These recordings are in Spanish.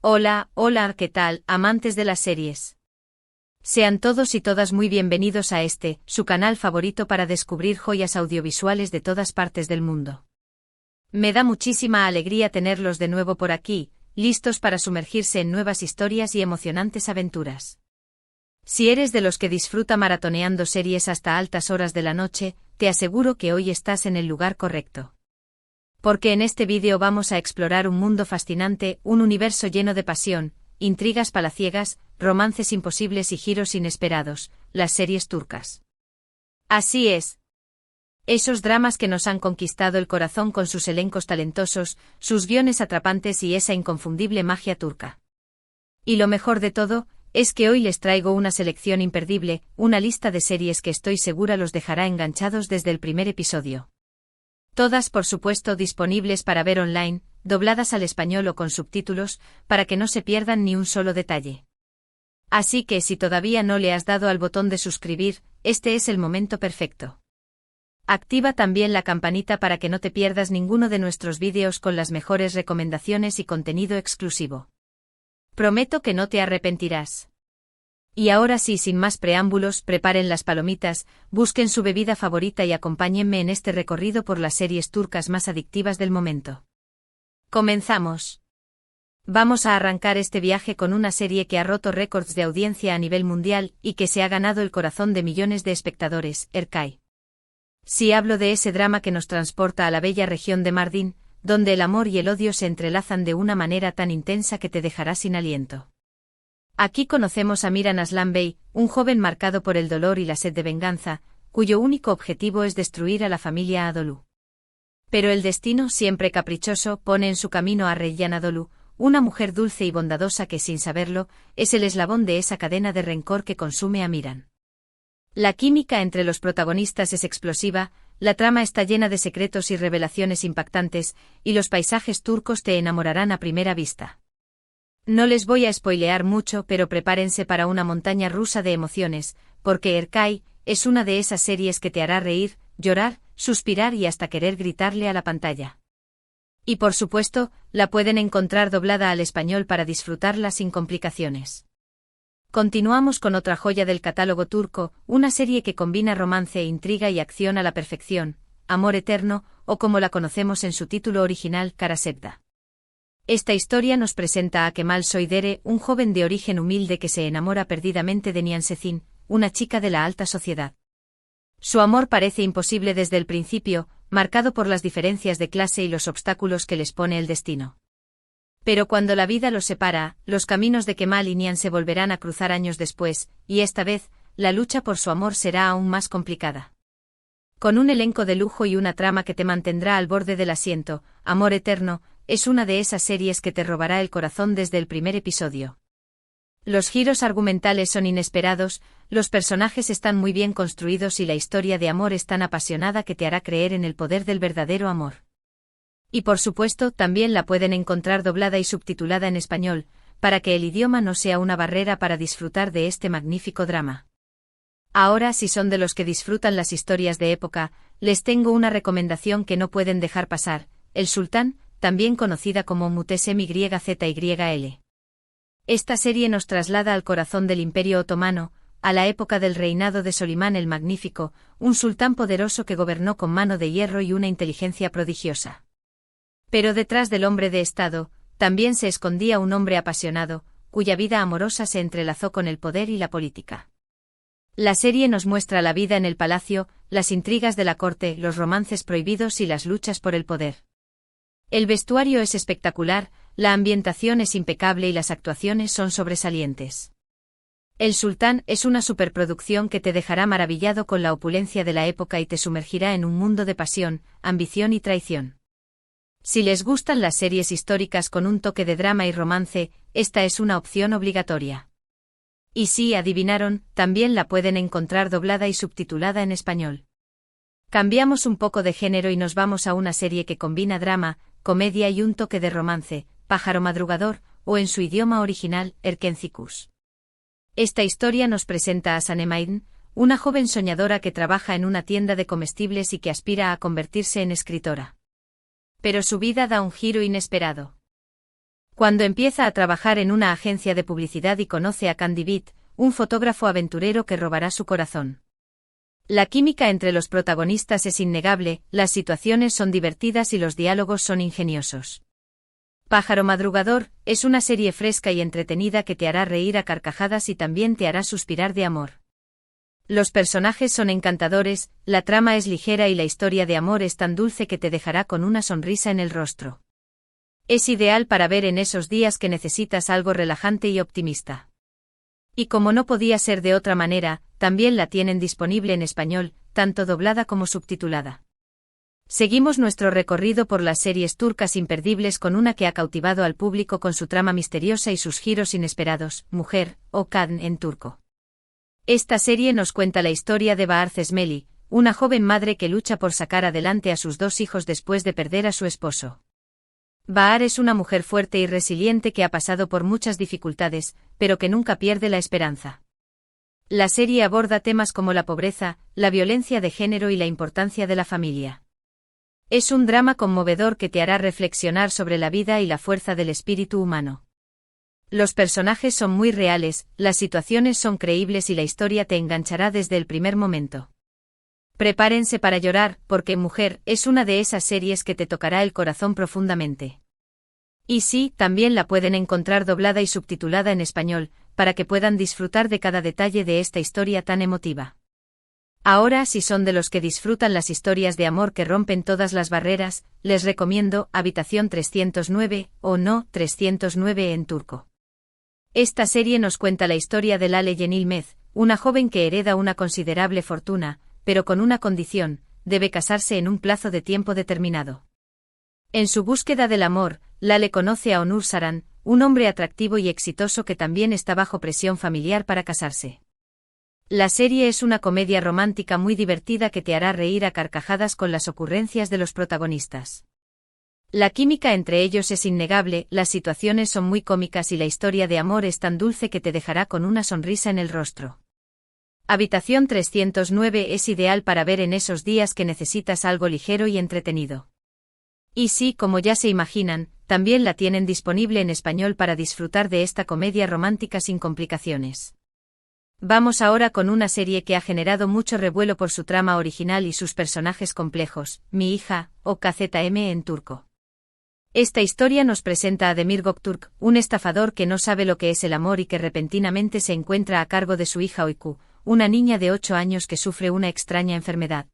Hola, hola, ¿qué tal, amantes de las series? Sean todos y todas muy bienvenidos a su canal favorito para descubrir joyas audiovisuales de todas partes del mundo. Me da muchísima alegría tenerlos de nuevo por aquí, listos para sumergirse en nuevas historias y emocionantes aventuras. Si eres de los que disfruta maratoneando series hasta altas horas de la noche, te aseguro que hoy estás en el lugar correcto. Porque en este vídeo vamos a explorar un mundo fascinante, un universo lleno de pasión, intrigas palaciegas, romances imposibles y giros inesperados, las series turcas. Así es. Esos dramas que nos han conquistado el corazón con sus elencos talentosos, sus guiones atrapantes y esa inconfundible magia turca. Y lo mejor de todo, es que hoy les traigo una selección imperdible, una lista de series que estoy segura los dejará enganchados desde el primer episodio. Todas por supuesto disponibles para ver online, dobladas al español o con subtítulos, para que no se pierdan ni un solo detalle. Así que si todavía no le has dado al botón de suscribir, este es el momento perfecto. Activa también la campanita para que no te pierdas ninguno de nuestros vídeos con las mejores recomendaciones y contenido exclusivo. Prometo que no te arrepentirás. Y ahora sí, sin más preámbulos, preparen las palomitas, busquen su bebida favorita y acompáñenme en este recorrido por las series turcas más adictivas del momento. ¡Comenzamos! Vamos a arrancar este viaje con una serie que ha roto récords de audiencia a nivel mundial y que se ha ganado el corazón de millones de espectadores, Erkay. Sí, hablo de ese drama que nos transporta a la bella región de Mardin, donde el amor y el odio se entrelazan de una manera tan intensa que te dejará sin aliento. Aquí conocemos a Miran Aslan Bey, un joven marcado por el dolor y la sed de venganza, cuyo único objetivo es destruir a la familia Anadolu. Pero el destino, siempre caprichoso, pone en su camino a Reyyan Anadolu, una mujer dulce y bondadosa que, sin saberlo, es el eslabón de esa cadena de rencor que consume a Miran. La química entre los protagonistas es explosiva, la trama está llena de secretos y revelaciones impactantes, y los paisajes turcos te enamorarán a primera vista. No les voy a spoilear mucho, pero prepárense para una montaña rusa de emociones, porque Erkay es una de esas series que te hará reír, llorar, suspirar y hasta querer gritarle a la pantalla. Y por supuesto, la pueden encontrar doblada al español para disfrutarla sin complicaciones. Continuamos con otra joya del catálogo turco, una serie que combina romance, intriga y acción a la perfección, Amor Eterno, o como la conocemos en su título original, Kara Sevda. Esta historia nos presenta a Kemal Soydere, un joven de origen humilde que se enamora perdidamente de Nihan Sezin, una chica de la alta sociedad. Su amor parece imposible desde el principio, marcado por las diferencias de clase y los obstáculos que les pone el destino. Pero cuando la vida los separa, los caminos de Kemal y Nihan se volverán a cruzar años después, y esta vez, la lucha por su amor será aún más complicada. Con un elenco de lujo y una trama que te mantendrá al borde del asiento, Amor Eterno es una de esas series que te robará el corazón desde el primer episodio. Los giros argumentales son inesperados, los personajes están muy bien construidos y la historia de amor es tan apasionada que te hará creer en el poder del verdadero amor. Y por supuesto, también la pueden encontrar doblada y subtitulada en español, para que el idioma no sea una barrera para disfrutar de este magnífico drama. Ahora, si son de los que disfrutan las historias de época, les tengo una recomendación que no pueden dejar pasar, El Sultán, también conocida como Muhteşem YZYL. Esta serie nos traslada al corazón del Imperio Otomano, a la época del reinado de Solimán el Magnífico, un sultán poderoso que gobernó con mano de hierro y una inteligencia prodigiosa. Pero detrás del hombre de Estado, también se escondía un hombre apasionado, cuya vida amorosa se entrelazó con el poder y la política. La serie nos muestra la vida en el palacio, las intrigas de la corte, los romances prohibidos y las luchas por el poder. El vestuario es espectacular, la ambientación es impecable y las actuaciones son sobresalientes. El Sultán es una superproducción que te dejará maravillado con la opulencia de la época y te sumergirá en un mundo de pasión, ambición y traición. Si les gustan las series históricas con un toque de drama y romance, esta es una opción obligatoria. Y si adivinaron, también la pueden encontrar doblada y subtitulada en español. Cambiamos un poco de género y nos vamos a una serie que combina drama, comedia y un toque de romance, Pájaro Madrugador, o en su idioma original, Erkencikus. Esta historia nos presenta a Sanem, una joven soñadora que trabaja en una tienda de comestibles y que aspira a convertirse en escritora. Pero su vida da un giro inesperado. Cuando empieza a trabajar en una agencia de publicidad y conoce a Candy Beat, un fotógrafo aventurero que robará su corazón. La química entre los protagonistas es innegable, las situaciones son divertidas y los diálogos son ingeniosos. Pájaro madrugador es una serie fresca y entretenida que te hará reír a carcajadas y también te hará suspirar de amor. Los personajes son encantadores, la trama es ligera y la historia de amor es tan dulce que te dejará con una sonrisa en el rostro. Es ideal para ver en esos días que necesitas algo relajante y optimista. Y como no podía ser de otra manera, también la tienen disponible en español, tanto doblada como subtitulada. Seguimos nuestro recorrido por las series turcas imperdibles con una que ha cautivado al público con su trama misteriosa y sus giros inesperados, Mujer, o Kadın en turco. Esta serie nos cuenta la historia de Bahar Cesmeli, una joven madre que lucha por sacar adelante a sus 2 hijos después de perder a su esposo. Bahar es una mujer fuerte y resiliente que ha pasado por muchas dificultades, pero que nunca pierde la esperanza. La serie aborda temas como la pobreza, la violencia de género y la importancia de la familia. Es un drama conmovedor que te hará reflexionar sobre la vida y la fuerza del espíritu humano. Los personajes son muy reales, las situaciones son creíbles y la historia te enganchará desde el primer momento. Prepárense para llorar, porque Mujer es una de esas series que te tocará el corazón profundamente. Y sí, también la pueden encontrar doblada y subtitulada en español, para que puedan disfrutar de cada detalle de esta historia tan emotiva. Ahora, si son de los que disfrutan las historias de amor que rompen todas las barreras, les recomiendo Habitación 309, o No, 309 en turco. Esta serie nos cuenta la historia de Lale Yenilmez, una joven que hereda una considerable fortuna, pero con una condición: debe casarse en un plazo de tiempo determinado. En su búsqueda del amor, Lale conoce a Onur Saran, un hombre atractivo y exitoso que también está bajo presión familiar para casarse. La serie es una comedia romántica muy divertida que te hará reír a carcajadas con las ocurrencias de los protagonistas. La química entre ellos es innegable, las situaciones son muy cómicas y la historia de amor es tan dulce que te dejará con una sonrisa en el rostro. Habitación 309 es ideal para ver en esos días que necesitas algo ligero y entretenido. Y sí, como ya se imaginan, también la tienen disponible en español para disfrutar de esta comedia romántica sin complicaciones. Vamos ahora con una serie que ha generado mucho revuelo por su trama original y sus personajes complejos, Mi hija, o KZM en turco. Esta historia nos presenta a Demir Göktürk, un estafador que no sabe lo que es el amor y que repentinamente se encuentra a cargo de su hija Oyku, una niña de 8 años que sufre una extraña enfermedad.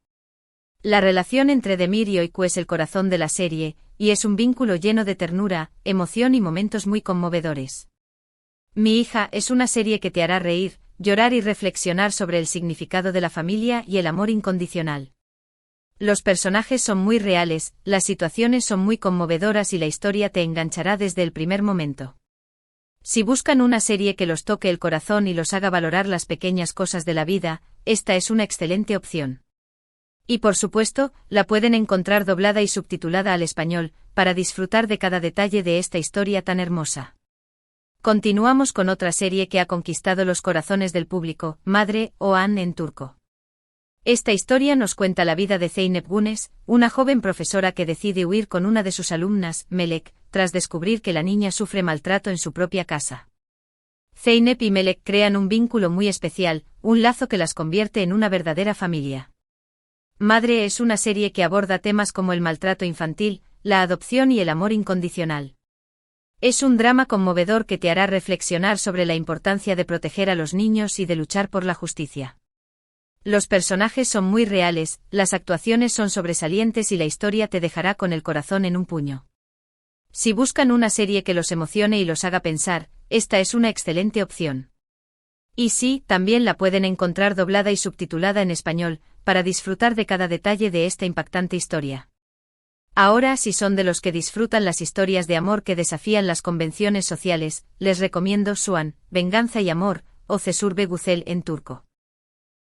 La relación entre Demir y Oyku es el corazón de la serie, y es un vínculo lleno de ternura, emoción y momentos muy conmovedores. Mi hija es una serie que te hará reír, llorar y reflexionar sobre el significado de la familia y el amor incondicional. Los personajes son muy reales, las situaciones son muy conmovedoras y la historia te enganchará desde el primer momento. Si buscan una serie que los toque el corazón y los haga valorar las pequeñas cosas de la vida, esta es una excelente opción. Y por supuesto, la pueden encontrar doblada y subtitulada al español, para disfrutar de cada detalle de esta historia tan hermosa. Continuamos con otra serie que ha conquistado los corazones del público, Madre, o Anne en turco. Esta historia nos cuenta la vida de Zeynep Güneş, una joven profesora que decide huir con una de sus alumnas, Melek, tras descubrir que la niña sufre maltrato en su propia casa. Zeynep y Melek crean un vínculo muy especial, un lazo que las convierte en una verdadera familia. Madre es una serie que aborda temas como el maltrato infantil, la adopción y el amor incondicional. Es un drama conmovedor que te hará reflexionar sobre la importancia de proteger a los niños y de luchar por la justicia. Los personajes son muy reales, las actuaciones son sobresalientes y la historia te dejará con el corazón en un puño. Si buscan una serie que los emocione y los haga pensar, esta es una excelente opción. Y sí, también la pueden encontrar doblada y subtitulada en español, para disfrutar de cada detalle de esta impactante historia. Ahora, si son de los que disfrutan las historias de amor que desafían las convenciones sociales, les recomiendo Suan, Venganza y Amor, o Cesurbe Güzel en turco.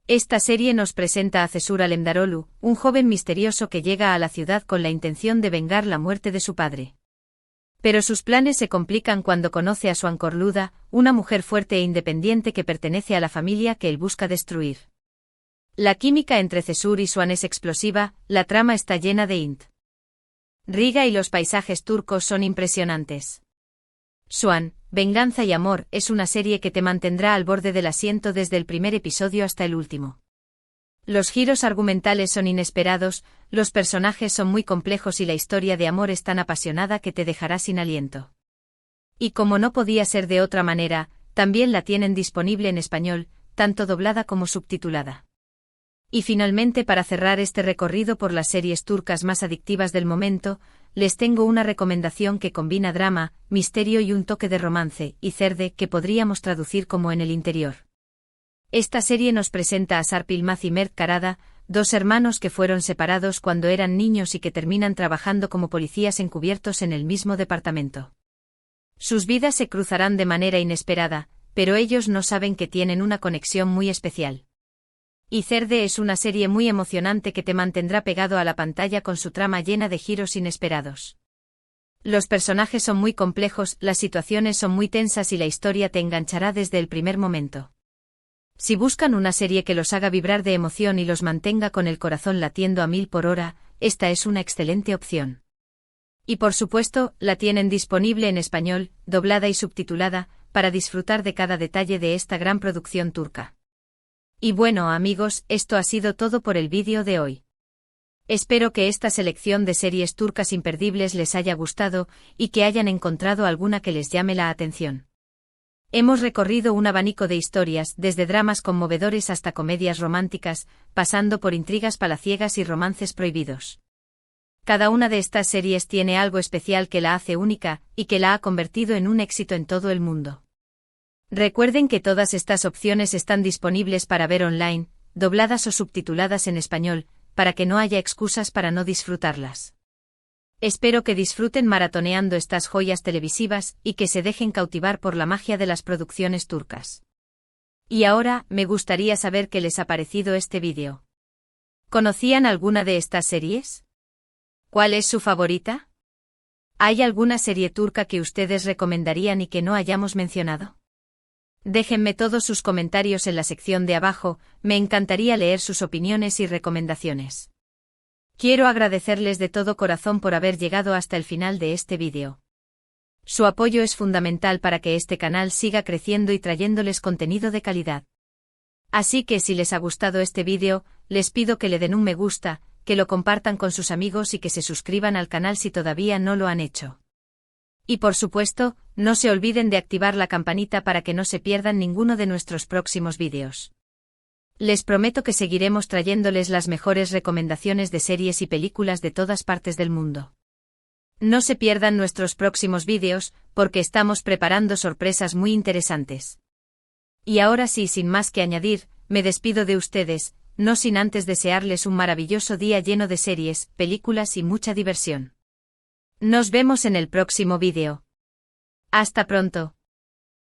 Esta serie nos presenta a Cesur Alemdaroğlu, un joven misterioso que llega a la ciudad con la intención de vengar la muerte de su padre. Pero sus planes se complican cuando conoce a Suan Korluda, una mujer fuerte e independiente que pertenece a la familia que él busca destruir. La química entre Cesur y Suan es explosiva, la trama está llena de Riga y los paisajes turcos son impresionantes. Swan, Venganza y Amor es una serie que te mantendrá al borde del asiento desde el primer episodio hasta el último. Los giros argumentales son inesperados, los personajes son muy complejos y la historia de amor es tan apasionada que te dejará sin aliento. Y como no podía ser de otra manera, también la tienen disponible en español, tanto doblada como subtitulada. Y finalmente, para cerrar este recorrido por las series turcas más adictivas del momento, les tengo una recomendación que combina drama, misterio y un toque de romance, Izerde, que podríamos traducir como En el interior. Esta serie nos presenta a Sarp Yılmaz y Mert Karada, dos hermanos que fueron separados cuando eran niños y que terminan trabajando como policías encubiertos en el mismo departamento. Sus vidas se cruzarán de manera inesperada, pero ellos no saben que tienen una conexión muy especial. Izerde es una serie muy emocionante que te mantendrá pegado a la pantalla con su trama llena de giros inesperados. Los personajes son muy complejos, las situaciones son muy tensas y la historia te enganchará desde el primer momento. Si buscan una serie que los haga vibrar de emoción y los mantenga con el corazón latiendo a 1000 por hora, esta es una excelente opción. Y por supuesto, la tienen disponible en español, doblada y subtitulada, para disfrutar de cada detalle de esta gran producción turca. Y bueno amigos, esto ha sido todo por el vídeo de hoy. Espero que esta selección de series turcas imperdibles les haya gustado y que hayan encontrado alguna que les llame la atención. Hemos recorrido un abanico de historias, desde dramas conmovedores hasta comedias románticas, pasando por intrigas palaciegas y romances prohibidos. Cada una de estas series tiene algo especial que la hace única y que la ha convertido en un éxito en todo el mundo. Recuerden que todas estas opciones están disponibles para ver online, dobladas o subtituladas en español, para que no haya excusas para no disfrutarlas. Espero que disfruten maratoneando estas joyas televisivas y que se dejen cautivar por la magia de las producciones turcas. Y ahora, me gustaría saber qué les ha parecido este vídeo. ¿Conocían alguna de estas series? ¿Cuál es su favorita? ¿Hay alguna serie turca que ustedes recomendarían y que no hayamos mencionado? Déjenme todos sus comentarios en la sección de abajo, me encantaría leer sus opiniones y recomendaciones. Quiero agradecerles de todo corazón por haber llegado hasta el final de este vídeo. Su apoyo es fundamental para que este canal siga creciendo y trayéndoles contenido de calidad. Así que si les ha gustado este vídeo, les pido que le den un me gusta, que lo compartan con sus amigos y que se suscriban al canal si todavía no lo han hecho. Y por supuesto, no se olviden de activar la campanita para que no se pierdan ninguno de nuestros próximos vídeos. Les prometo que seguiremos trayéndoles las mejores recomendaciones de series y películas de todas partes del mundo. No se pierdan nuestros próximos vídeos, porque estamos preparando sorpresas muy interesantes. Y ahora sí, sin más que añadir, me despido de ustedes, no sin antes desearles un maravilloso día lleno de series, películas y mucha diversión. Nos vemos en el próximo vídeo. Hasta pronto.